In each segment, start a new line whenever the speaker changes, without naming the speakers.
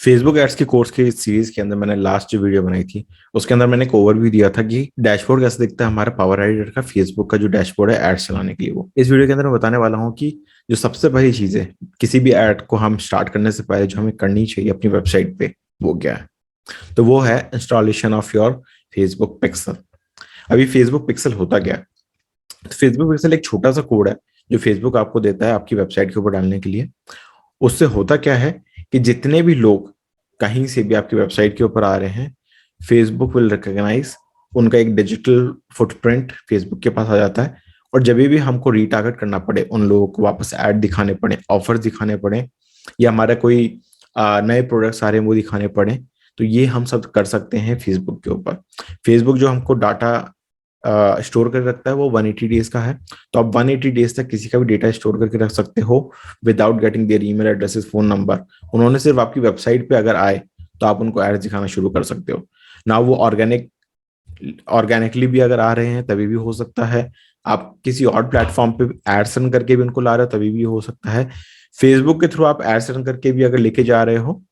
Facebook ads की course की series के अंदर मैंने लास्ट जो वीडियो बनाई थी उसके अंदर मैंने एक ओवरव्यू दिया था कि डैशबोर्ड कैसे दिखता है हमारा पावर एडिटर का, फेसबुक का जो डैशबोर्ड है एड्स चलाने के लिए। वो इस वीडियो के अंदर मैं बताने वाला हूँ कि जो सबसे पहली चीज है किसी भी ऐड को हम स्टार्ट करने से पहले जो हमें करनी चाहिए अपनी वेबसाइट पे, वो क्या है। तो वो है installation of your Facebook pixel. अभी फेसबुक पिक्सल होता क्या है? तो फेसबुक पिक्सल एक छोटा सा कोड है जो फेसबुक आपको देता है आपकी वेबसाइट के ऊपर डालने के लिए। उससे होता क्या है कि जितने भी लोग कहीं से भी आपकी वेबसाइट के ऊपर आ रहे हैं, फेसबुक विल रिकॉग्नाइज उनका एक डिजिटल फुटप्रिंट फेसबुक के पास आ जाता है। और जब भी हमको रीटारगेट करना पड़े, उन लोगों को वापस ऐड दिखाने पड़े, ऑफर्स दिखाने पड़े, या हमारा कोई नए प्रोडक्ट्स आ रहे हैं वो दिखाने पड़े, तो ये हम सब कर सकते हैं फेसबुक के ऊपर। फेसबुक जो हमको डाटा स्टोर करके रखता है वो 180 डेज का है। तो आप 180 डेज तक किसी का भी डेटा स्टोर करके रख सकते हो without getting there email addresses, phone number. उन्होंने सिर्फ आपकी वेबसाइट पे अगर आए तो आप उनको एड्स दिखाना शुरू कर सकते हो ना। वो ऑर्गेनिकली भी अगर आ रहे हैं तभी भी हो सकता है, आप किसी और प्लेटफॉर्म पे एड्स रन करके भी उनको ला रहे हो तभी भी हो सकता है, फेसबुक के थ्रू आप एड्स रन करके भी अगर लेके जा रहे हो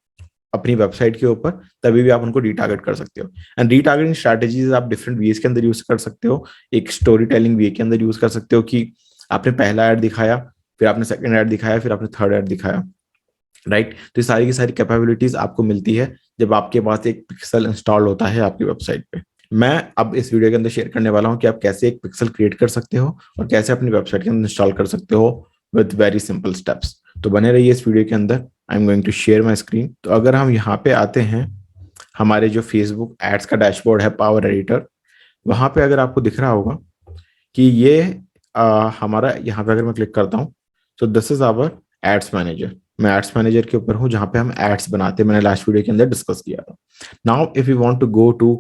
अपनी वेबसाइट के ऊपर तभी भी आप उनको रीटारगेट कर सकते हो। एंड रीटारगेटिंग स्ट्रैटेजीज आप डिफरेंट वेज के अंदर यूज कर सकते हो। एक स्टोरी टेलिंग वे के अंदर यूज कर सकते हो कि आपने पहला ऐड दिखाया, फिर आपने सेकंड ऐड दिखाया, फिर आपने थर्ड ऐड दिखाया, राइट। तो ये सारी की सारी कैपेबिलिटीज आपको मिलती है जब आपके पास एक पिक्सल इंस्टॉल होता है आपकी वेबसाइट पे। मैं अब इस वीडियो के अंदर शेयर करने वाला हूँ कि आप कैसे एक पिक्सल क्रिएट कर सकते हो और कैसे अपनी वेबसाइट के अंदर इंस्टॉल कर सकते हो विद वेरी सिंपल स्टेप्स। तो बने रहिए इस वीडियो के अंदर। I am going to share my screen. तो अगर हम यहाँ पे आते हैं, हमारे जो फेसबुक एड्स का डैशबोर्ड है पावर एडिटर, वहां पे अगर आपको दिख रहा होगा कि ये हमारा, यहाँ पे अगर मैं क्लिक करता हूँ तो this is our ads manager. मैं एड्स मैनेजर के ऊपर हूँ जहाँ पे हम एड्स बनाते हैं, मैंने लास्ट वीडियो के अंदर डिस्कस किया था। Now if you want to go to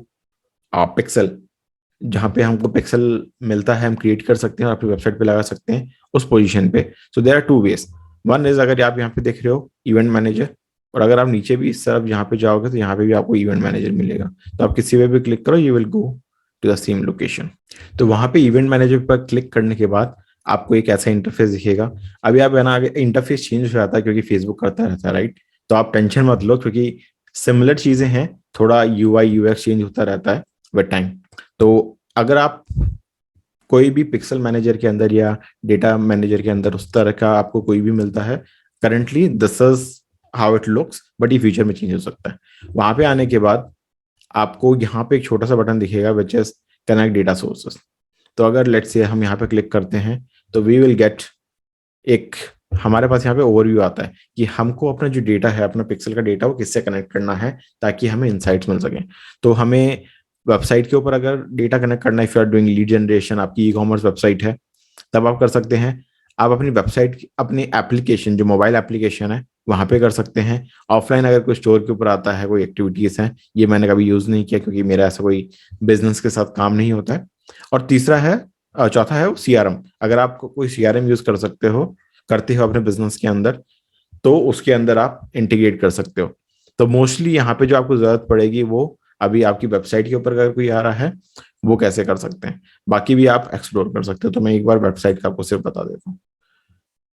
pixel, जहाँ पे हमको पिक्सल मिलता है हम क्रिएट कर सकते हैं और अपनी वेबसाइट पे लगा सकते हैं उस पोजीशन पे। So there are two ways. One is, अगर आप यहाँ पे देख रहे हो इवेंट मैनेजर, और अगर आप नीचे भी इस तरफ यहाँ पे जाओगे तो यहाँ पे भी आपको इवेंट मैनेजर मिलेगा। तो आप किसी पे भी क्लिक करो, you will go to the same location. तो वहां पे इवेंट मैनेजर पर क्लिक करने के बाद आपको एक ऐसा इंटरफेस दिखेगा। अभी आप है ना, आगे इंटरफेस चेंज हो जाता है क्योंकि फेसबुक करता रहता है, राइट। तो आप टेंशन मत लो क्योंकि सिमिलर चीजें हैं, थोड़ा यूआई यूएक्स चेंज होता रहता है विद टाइम। तो अगर आप कोई भी पिक्सल मैनेजर के अंदर या डेटा मैनेजर के अंदर उस तरह का आपको कोई भी मिलता है, currently this is how it looks, but ये फ्यूचर में चेंज हो सकता है। वहां पे आने के बाद आपको यहाँ पे एक छोटा सा बटन दिखेगा which is connect data sources. तो अगर लेट्स से हम यहाँ पे क्लिक करते हैं तो वी विल गेट एक, हमारे पास यहाँ पे ओवरव्यू आता है कि हमको अपना जो डेटा है, अपना पिक्सल का डेटा, वो किससे कनेक्ट करना है ताकि हमें इंसाइट्स मिल सके। तो हमें वेबसाइट के ऊपर अगर डेटा कनेक्ट करना है, if you are doing lead generation, आपकी ई कॉमर्स वेबसाइट है, तब आप कर सकते हैं। आप अपनी वेबसाइट, अपनी एप्लीकेशन जो मोबाइल एप्लीकेशन है वहां पे कर सकते हैं। ऑफलाइन अगर कोई स्टोर के ऊपर आता है, कोई एक्टिविटीज है, ये मैंने कभी यूज नहीं किया क्योंकि मेरा ऐसा कोई बिजनेस के साथ काम नहीं होता है। और तीसरा है, चौथा है सीआरएम। अगर आप कोई सीआरएम यूज कर सकते हो, करते हो अपने बिजनेस के अंदर, तो उसके अंदर आप इंटीग्रेट कर सकते हो। तो मोस्टली यहाँ पे जो आपको जरूरत पड़ेगी वो अभी आपकी वेबसाइट के ऊपर अगर कोई आ रहा है वो कैसे कर सकते हैं, बाकी भी आप एक्सप्लोर कर सकते हो। तो मैं एक बार वेबसाइट का आपको सिर्फ बता देता हूँ।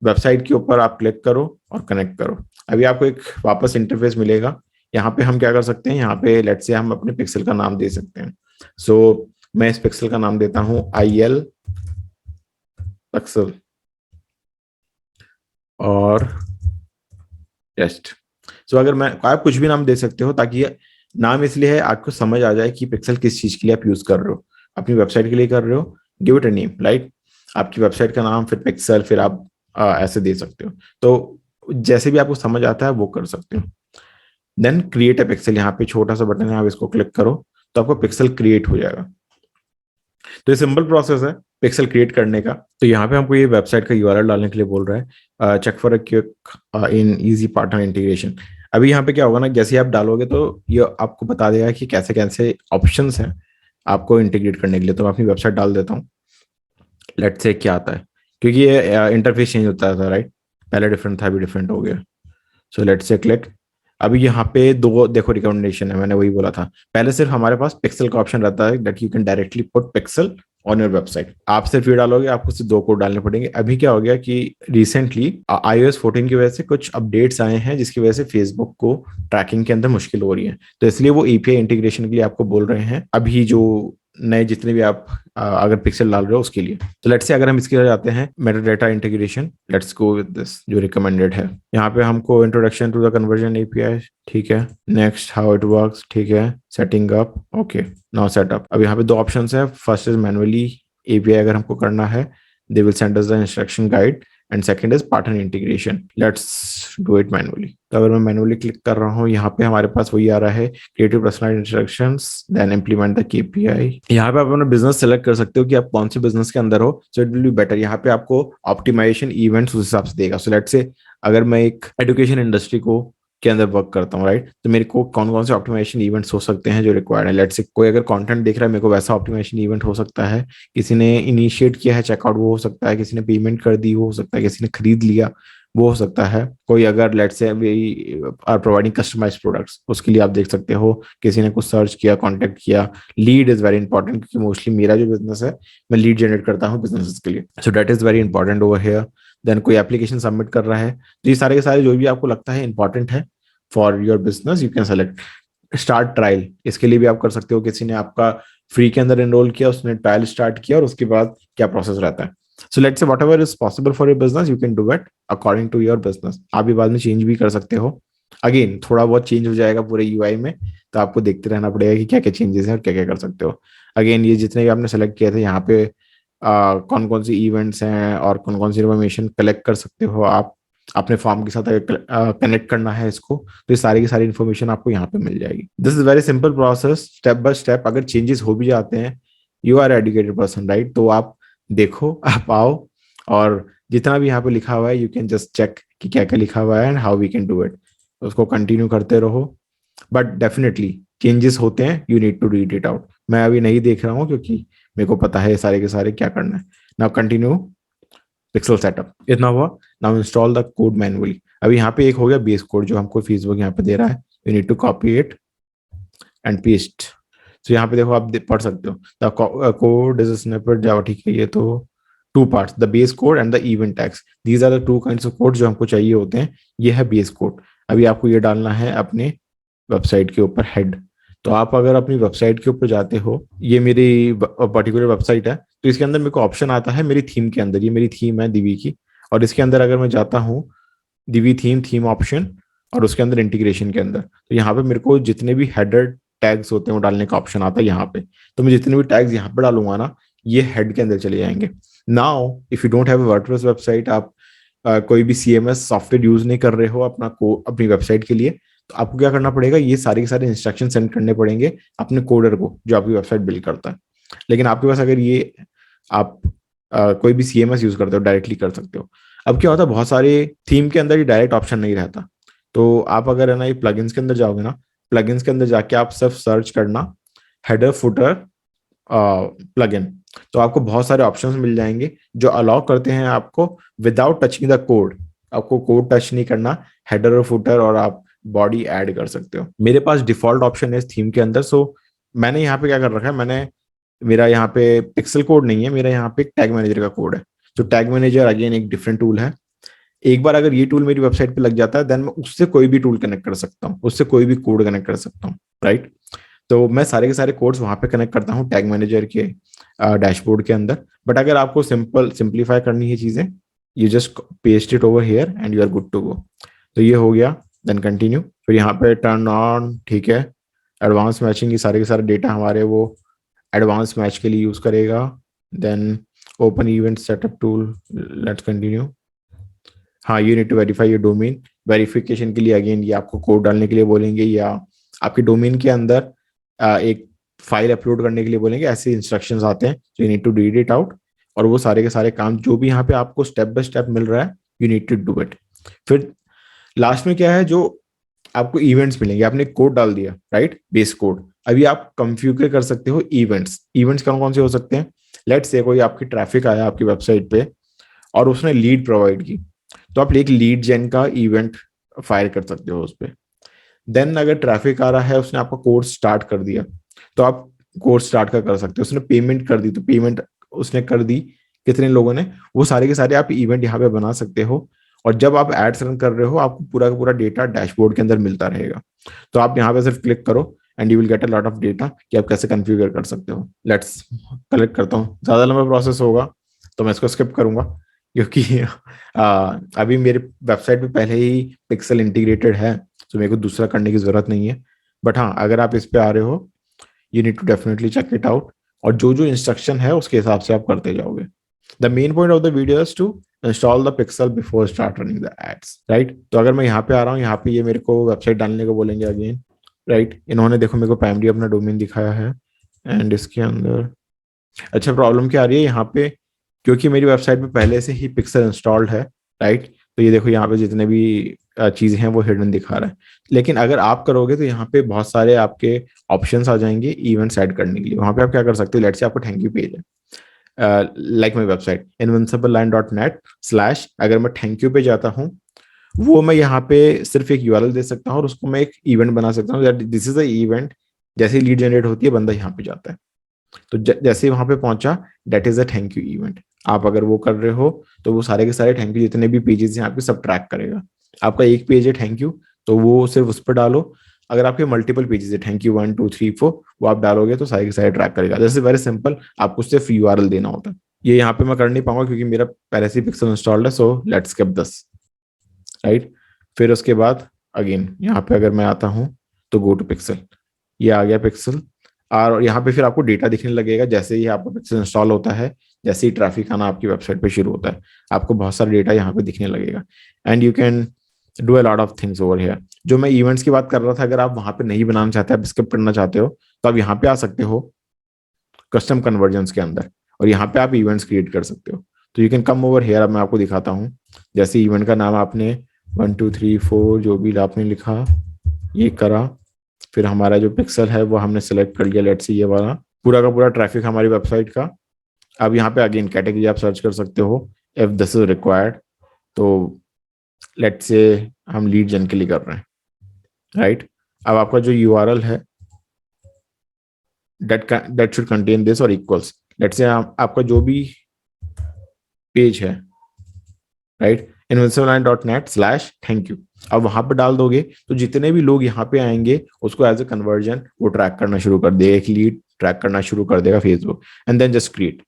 वेबसाइट के ऊपर आप क्लिक करो और कनेक्ट करो। अभी आपको एक वापस इंटरफेस मिलेगा। यहाँ पे हम क्या कर सकते हैं, यहाँ पे लेट्स से हम अपने पिक्सल का नाम दे सकते हैं। सो मैं इस पिक्सल का नाम देता हूँ IL पिक्सल और टेस्ट। सो अगर मैं, आप कुछ भी नाम दे सकते हो ताकि ये नाम इसलिए है आपको समझ आ जाए कि पिक्सल किस चीज के लिए आप यूज कर रहे हो। अपनी वेबसाइट के लिए कर रहे हो, give it a name, right. आपकी वेबसाइट का नाम, फिर पिक्सल, फिर आप ऐसे दे सकते हो। तो जैसे भी आपको समझ आता है वो कर सकते हो। देन क्रिएट अ पिक्सल, यहाँ पे छोटा सा बटन है, आप इसको क्लिक करो तो आपको पिक्सल क्रिएट हो जाएगा। तो ये सिंपल प्रोसेस है पिक्सल क्रिएट करने का। तो यहाँ पे हमको ये वेबसाइट का यूआरएल डालने के लिए बोल रहा है, check for a quick and easy partner integration. अभी यहाँ पे क्या होगा ना, जैसे ही आप डालोगे तो ये आपको बता देगा कि कैसे कैसे ऑप्शंस हैं आपको इंटीग्रेट करने के लिए। तो मैं अपनी वेबसाइट डाल देता हूँ, लेट्स से क्या आता है, क्योंकि ये इंटरफेस चेंज होता था, राइट। पहले डिफरेंट था, अभी डिफरेंट हो गया। सो लेट्स से क्लिक। अभी यहाँ पे दो देखो रिकमेंडेशन है, मैंने वही बोला था। पहले सिर्फ हमारे पास पिक्सल का ऑप्शन रहता है that you can directly put pixel on your website. आप सिर्फ ये डालोगे, आपको सिर्फ 2 कोड डालने पड़ेंगे। अभी क्या हो गया कि रिसेंटली iOS 14 की वजह से कुछ अपडेट्स आए हैं जिसकी वजह से फेसबुक को ट्रैकिंग के अंदर मुश्किल हो रही है, तो इसलिए वो एपीआई इंटीग्रेशन के लिए आपको बोल रहे हैं अभी, जो नए जितने भी आप अगर पिक्सल डाल रहे हो उसके लिए। तो लेट्स से अगर हम इसके लिए जाते हैं meta data integration, let's go with this जो रिकमेंडेड है। यहाँ पे हमको introduction to the conversion API, ठीक है, नेक्स्ट हाउ इट वर्क्स, ठीक है, setting up, okay, now setup. अब यहाँ पे 2 ऑप्शंस है, फर्स्ट इज मैनुअली एपीआई अगर हमको करना है, they will send us the instruction guide, and second is partner integration, let's do it manually. तो अगर मैं मैनुअली क्लिक कर रहा हूँ, यहाँ पे हमारे पास वही आ रहा है, creative personalised instructions, then implement the KPI. यहाँ पे आप अपना बिजनेस सेलेक्ट कर सकते हो कि आप कौन से बिजनेस के अंदर हो, so it will be better. यहाँ पे आपको ऑप्टिमाइजेशन इवेंट्स उस हिसाब से देगा। सो लेट्स से अगर मैं एक एजुकेशन इंडस्ट्री को के अंदर वर्क करता हूँ, राइट, तो मेरे को कौन कौन से ऑप्टिमाइजेशन इवेंट्स हो सकते हैं जो रिक्वायर्ड है। लेट्स से कोई अगर कंटेंट देख रहा है, मेरे को वैसा ऑप्टिमाइजेशन इवेंट हो सकता है। किसी ने इनिशिएट किया है चेकआउट, वो हो सकता है। किसी ने पेमेंट कर दी, वो हो सकता है। किसी ने खरीद लिया, वो हो सकता है। कोई अगर let's say we are providing customised products, उसके लिए आप देख सकते हो। किसी ने कुछ सर्च किया, कॉन्टेक्ट किया। लीड इज वेरी इंपॉर्टेंट, क्योंकि मोस्टली मेरा जो बिजनेस है, मैं लीड जनरेट करता हूँ बिजनेस के लिए, so that is very important over here. Then कोई एप्लीकेशन सबमिट कर रहा है, तो ये सारे के सारे जो भी आपको लगता है इंपॉर्टेंट है for your business, you can select. Start trial, इसके लिए भी आप कर सकते हो। किसी ने आपका फ्री के अंदर एनरोल किया, उसने ट्रायल स्टार्ट किया, और उसके बाद क्या प्रोसेस रहता है। So let's say whatever is possible for your business, you can do it according to your business. आप भी बाद में चेंज भी कर सकते हो। अगेन थोड़ा बहुत चेंज हो जाएगा पूरे यूआई में, तो आपको देखते रहना पड़ेगा कि क्या क्या चेंजेस हैं और क्या क्या कर सकते हो। अगेन ये जितने भी आपने सेलेक्ट किए थे, यहाँ पे कौन कौन सी इवेंट्स हैं और कौन कौन सी इन्फॉर्मेशन कलेक्ट कर सकते हो आप अपने फॉर्म के साथ, अगर कनेक्ट करना है इसको, तो ये सारी की सारी इन्फॉर्मेशन आपको यहाँ पे मिल जाएगी। This is very simple process, step by step. अगर चेंजेस हो भी जाते हैं, you are educated person, right, तो आप देखो, आप आओ, और जितना भी यहाँ पे लिखा हुआ है, यू कैन जस्ट चेक कि क्या क्या लिखा हुआ है and how we can do it. उसको कंटिन्यू करते रहो, बट डेफिनेटली चेंजेस होते हैं, you need to read it out. मैं अभी नहीं देख रहा हूँ क्योंकि मेरे को पता है सारे के सारे क्या करना है। नाउ कंटिन्यू पिक्सल सेटअप, इतना हुआ। Now install the code manually. अभी यहाँ पे एक हो गया बेस कोड जो हमको फेसबुक यहाँ पे दे रहा है, you need to copy it and paste. तो यहाँ पे देखो, आप पढ़ सकते हो, the code is snippet Java, ठीक है। ये तो 2 parts, the base code and the event tags, these are the 2 kinds of code जो हमको चाहिए होते हैं। ये है बेस कोड। अभी आपको ये डालना है अपने वेबसाइट के ऊपर हेड। तो आप अगर अपनी वेबसाइट के ऊपर जाते हो, ये मेरी पर्टिकुलर वेबसाइट है, तो इसके अंदर मेरे को ऑप्शन आता है मेरी थीम के अंदर। ये मेरी थीम है दिवी की, और इसके अंदर अगर मैं जाता हूँ दिवी थीम, थीम ऑप्शन, और उसके अंदर इंटीग्रेशन के अंदर, तो यहाँ पे मेरे को जितने भी हेडर टैग्स होते हैं वो डालने का ऑप्शन आता है यहाँ पे। तो मैं जितने भी टैग्स यहाँ पे डालूंगा ना, ये हेड के अंदर चले जाएंगे। Now if you don't have a WordPress website, आप कोई भी सीएमएस सॉफ्टवेयर यूज नहीं कर रहे हो अपनी वेबसाइट के लिए, तो आपको क्या करना पड़ेगा, ये सारे के सारे इंस्ट्रक्शन सेंड करने पड़ेंगे अपने कोडर को जो आपकी वेबसाइट बिल्ड करता है। लेकिन आपके पास अगर ये आप कोई भी सीएमएस यूज करते हो, डायरेक्टली कर सकते हो। अब क्या होता है, बहुत सारे थीम के अंदर ये डायरेक्ट ऑप्शन नहीं रहता। तो आप अगर है ना ये प्लगइन्स के अंदर जाओगे ना, प्लगइन्स के अंदर जाके आप सिर्फ सर्च करना हेडर फुटर प्लगइन, तो आपको बहुत सारे ऑप्शंस मिल जाएंगे जो अलाउ करते हैं आपको विदाउट टचिंग द कोड। आपको कोड टच नहीं करना, हेडर और फुटर और आप बॉडी ऐड कर सकते हो। मेरे पास डिफॉल्ट ऑप्शन है इस थीम के अंदर, सो मैंने यहाँ पे क्या कर रखा है, मैंने मेरा यहाँ पे पिक्सल कोड नहीं है, मेरा यहाँ पे टैग मैनेजर का कोड है। तो टैग मैनेजर अगेन एक डिफरेंट टूल है। एक बार अगर ये टूल मेरी वेबसाइट पे लग जाता है, देन मैं उससे कोई भी टूल कनेक्ट कर सकता हूँ, उससे कोई भी कोड कनेक्ट कर सकता हूँ, राइट। तो मैं सारे के सारे कोड्स वहां पे कनेक्ट करता हूँ टैग मैनेजर के डैशबोर्ड के अंदर। बट अगर आपको सिंपलीफाई करनी है चीजें, you just paste it over here and you are good to go. तो ये हो गया, देन कंटिन्यू। फिर यहाँ पे टर्न ऑन, ठीक है, एडवांस मैचिंग, ये सारे के सारे डेटा हमारे वो एडवांस मैच के लिए यूज करेगा। Then open event setup tool, let's continue. हाँ, you need to verify your domain. Verification के लिए अगेन ये आपको कोड डालने के लिए बोलेंगे, या आपके डोमेन के अंदर एक फाइल अपलोड करने के लिए बोलेंगे। ऐसे इंस्ट्रक्शंस आते हैं, you need to read it out. और वो सारे के सारे काम जो भी यहाँ पे आपको स्टेप बाय स्टेप मिल रहा है, you need to do it. फिर लास्ट में क्या है, जो आपको इवेंट्स मिलेंगे, आपने कोड डाल दिया, राइट, बेस कोड। अभी आप कंफ्यूगर कर सकते हो इवेंट्स। इवेंट्स कौन कौन से हो सकते हैं, लेट्स से कोई आपकी ट्रैफिक आया आपकी वेबसाइट पे और उसने लीड प्रोवाइड की, तो आप एक लीड जेन का इवेंट फायर कर सकते हो उस पर। देन अगर ट्रैफिक आ रहा है, उसने आपका कोर्स स्टार्ट कर दिया, तो आप कोर्स स्टार्ट का कर सकते हो। उसने पेमेंट कर दी, तो पेमेंट उसने कर दी, कितने लोगों ने, वो सारे के सारे आप इवेंट यहाँ पे बना सकते हो। और जब आप एड्स रन कर रहे हो आपको पूरा का पूरा डेटा डैशबोर्ड के अंदर मिलता रहेगा। तो आप यहाँ पे सिर्फ क्लिक करो and you will get a lot of data कि आप कैसे कॉन्फ़िगर कर सकते हो। लेट्स कलेक्ट करता हूँ, ज़्यादा लंबा प्रोसेस होगा तो मैं इसको स्किप करूंगा, क्योंकि अभी मेरे वेबसाइट पे पहले ही पिक्सल इंटीग्रेटेड है, तो मेरे को दूसरा करने की जरूरत नहीं है। बट हाँ, अगर आप इस पे आ रहे हो you need to definitely check it out, और जो जो इंस्ट्रक्शन है उसके हिसाब से आप करते जाओगे। The main point of the video is to install the pixel before start running the ads, right. तो अगर मैं यहाँ पे आ रहा हूँ, यहाँ पे ये मेरे को वेबसाइट डालने को बोलेंगे अगेन, राइट। इन्होंने देखो मेरे को प्राइमरी अपना डोमेन दिखाया है एंड इसके अंदर अच्छा प्रॉब्लम क्या आ रही है यहाँ पे, क्योंकि मेरी वेबसाइट पे पहले से ही पिक्सल इंस्टॉल्ड है, राइट। तो ये देखो यहाँ पे जितने भी चीजें हैं वो हिडन दिखा रहा है। लेकिन अगर आप करोगे तो यहाँ पे बहुत सारे आपके ऑप्शंस आ जाएंगे इवेंट्स ऐड करने के लिए। वहां पे आप क्या कर सकते हो, लेट्स से आपको थैंक यू पेज है, लाइक माई वेबसाइट invincibleline.net/ अगर मैं थैंक यू पे जाता हूँ, वो मैं यहाँ पे सिर्फ एक यूआरएल दे सकता हूँ और उसको मैं एक इवेंट बना सकता हूँ, दिस इज द इवेंट। जैसे लीड जनरेट होती है बंदा यहाँ पे जाता है, तो जैसे ही वहां पे पहुंचा that is a thank you event. आप अगर वो कर रहे हो तो वो सारे के सारे थैंक यू जितने भी पेजेस हैं आपके सब ट्रैक करेगा। आपका एक पेज है थैंक यू, तो वो सिर्फ उस पर डालो। अगर आपके मल्टीपल पेजेस है थैंक यू 1 2 3 4, वो आप डालोगे तो सारे के सारे ट्रैक करेगा। जैसे वेरी सिंपल, आपको सिर्फ यूआरएल देना होता है। ये यहाँ पे मैं कर नहीं पाऊंगा क्योंकि मेरा पहले से पिक्सल इंस्टॉल्ड है, so let's skip this, right. फिर उसके बाद अगेन यहाँ पे अगर मैं आता हूँ तो गो टू पिक्सल, ये आ गया पिक्सल। और यहाँ पे फिर आपको डेटा दिखने लगेगा जैसे ही आपका पिक्सल इंस्टॉल होता है, जैसे ही ट्रैफिक आना आपकी वेबसाइट पे शुरू होता है, आपको बहुत सारा डेटा यहाँ पे दिखने लगेगा and you can do a lot of things over here. जो मैं इवेंट्स की बात कर रहा था, अगर आप वहां पे नहीं बनाना चाहते, आप स्किप करना चाहते हो, तो आप यहाँ पे आ सकते हो कस्टम कन्वर्जन के अंदर, और यहाँ पे आप इवेंट्स क्रिएट कर सकते हो। तो you can come over here. अब मैं आपको दिखाता हूँ, जैसे इवेंट का नाम आपने 1 2 3 4 जो भी आपने लिखा ये करा, फिर हमारा जो पिक्सल है वो हमने सेलेक्ट कर लिया, लेट्स सी ये वाला, पूरा का पूरा ट्रैफिक हमारी वेबसाइट का। अब यहाँ पे अगेन कैटेगरी आप सर्च कर सकते हो इफ दिस इज रिक्वायर्ड। तो लेट्स से हम लीड जन के लिए कर रहे हैं, राइट। अब आपका जो यूआरएल है दैट शुड कंटेन दिस और इक्वल्स, लेट्स से आपका जो भी पेज है, राइट, invincibleline.net/thank you, अब वहां पर डाल दोगे तो जितने भी लोग यहाँ पे आएंगे उसको एज ए कन्वर्जन वो ट्रैक करना शुरू कर देगा, एक लीड ट्रैक करना शुरू कर देगा Facebook, and then just create.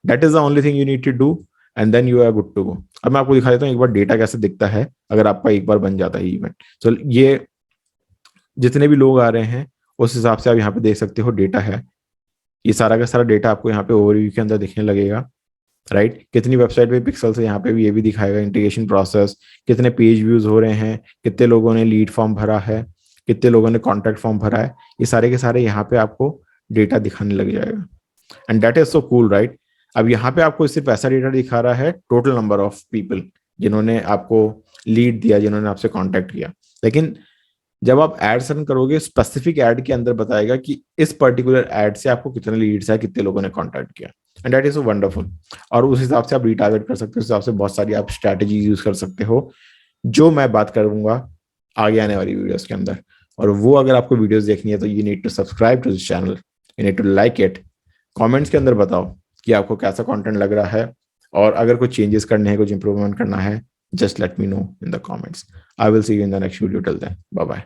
That is the only thing you need to do and then you are good to go. अब मैं आपको दिखा देता हूँ एक बार डेटा कैसे दिखता है अगर आपका एक बार बन जाता है इवेंट। तो ये जितने भी लोग आ रहे हैं उस हिसाब से आप यहाँ पे देख सकते हो डेटा है, ये सारा का सारा डेटा आपको यहाँ पे ओवरव्यू के अंदर दिखने लगेगा, राइट। कितनी वेबसाइट पे पिक्सल से यहाँ पे भी ये भी दिखाएगा इंटीग्रेशन प्रोसेस, कितने पेज व्यूज हो रहे हैं, कितने लोगों ने लीड फॉर्म भरा है, कितने लोगों ने कॉन्टैक्ट फॉर्म भरा है, ये सारे के सारे यहाँ पे आपको डेटा दिखाने लग जाएगा and that is so cool, right. अब यहाँ पे आपको सिर्फ ऐसा डेटा दिखा रहा है टोटल नंबर ऑफ पीपल जिन्होंने आपको लीड दिया, जिन्होंने आपसे कॉन्टैक्ट किया। लेकिन जब आप एड रन करोगे स्पेसिफिक एड के अंदर बताएगा कि इस पर्टिकुलर एड से आपको कितने लीड्स है, कितने लोगों ने कॉन्टैक्ट किया, and that is so wonderful. और उस हिसाब से आप रिटारगेट कर सकते हो, उस हिसाब से बहुत सारी आप स्ट्रैटेजीज यूज कर सकते हो जो मैं बात करूंगा आगे आने वाली वीडियोस के अंदर। और वो अगर आपको वीडियोस देखनी है तो you need to subscribe to this channel, you need to like it. Comments के अंदर बताओ कि आपको कैसा कंटेंट लग रहा है, और अगर कुछ चेंजेस करने हैं, कुछ इंप्रूवमेंट करना है, just let me know in the comments. I will see you in the next video, till then bye bye.